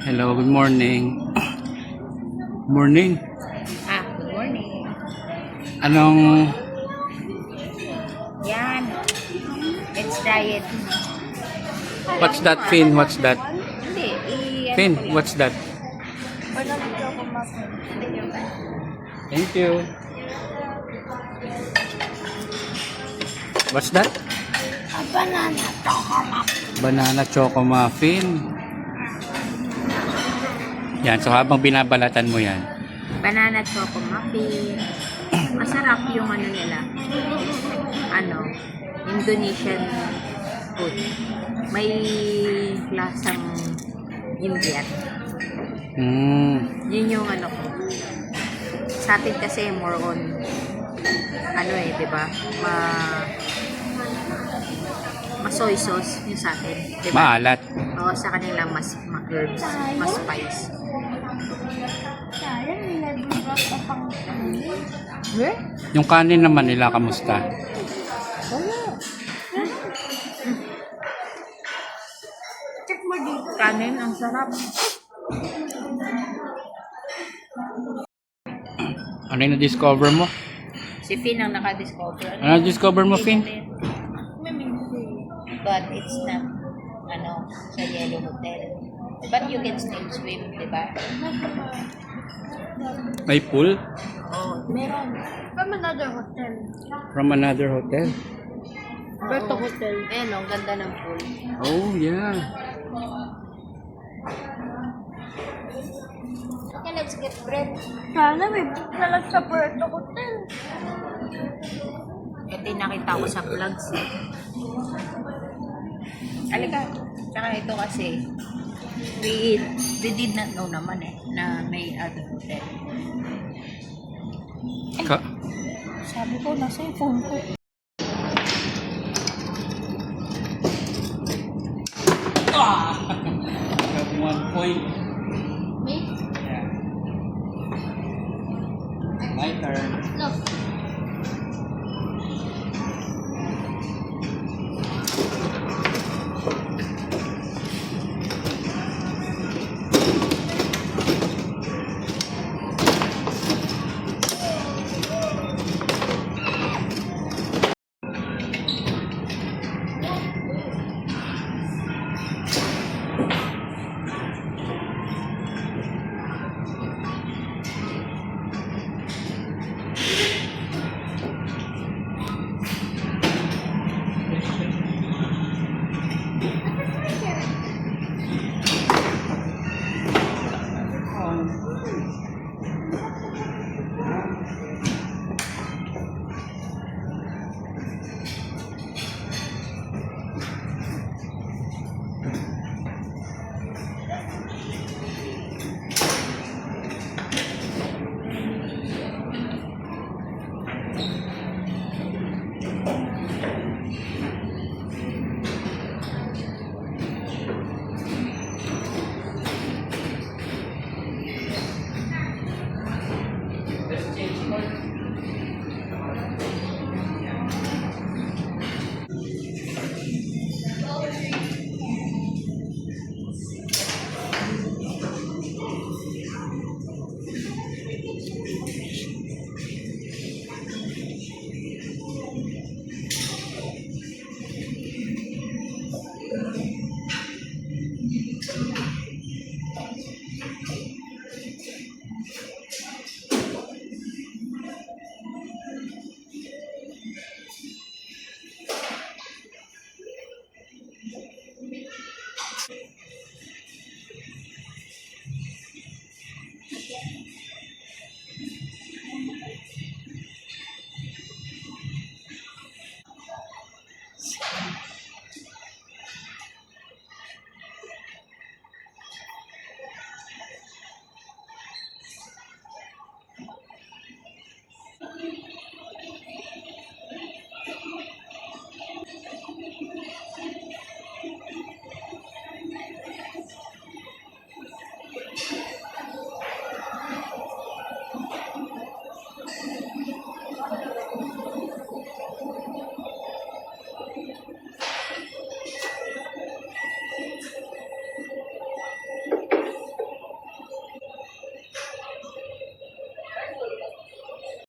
Hello, good morning. Morning. Good morning. Anong Yan. It's diet. what's that, Finn? What's that? Hindi. Finn, what's that? Thank you. What's that? Banana choco muffin. Yan, so habang binabalatan mo yan. Banana choco muffin. Masarap yung ano nila. Indonesian food. May lasang Indian. Yun yung ko. Sa atin kasi more on di ba? Soy sauce yung sa atin, di ba? Maalat. Oo, sa kanila mas herbs, mas spice. Yung kanin naman nila, kamusta? Check mo dito. Kanin, ang sarap. Ano yung na-discover mo? Si Finn ang naka-discover. Ano na-discover mo, Finn? But it's not, sa Yellow Hotel. But you can still swim, di ba? May pool? Oh, meron. From another hotel. From another hotel? Berto Hotel. Ayan, ang ganda ng pool. Oh, yeah. Okay, let's get bread. Sana may book na lang sa Puerto Hotel. Ito yung nakita ko sa vlogs. Halika. Tsaka ito kasi, we did not know naman na may other hotel. Sabi ko, nasa yung phone ko. Got 1 point.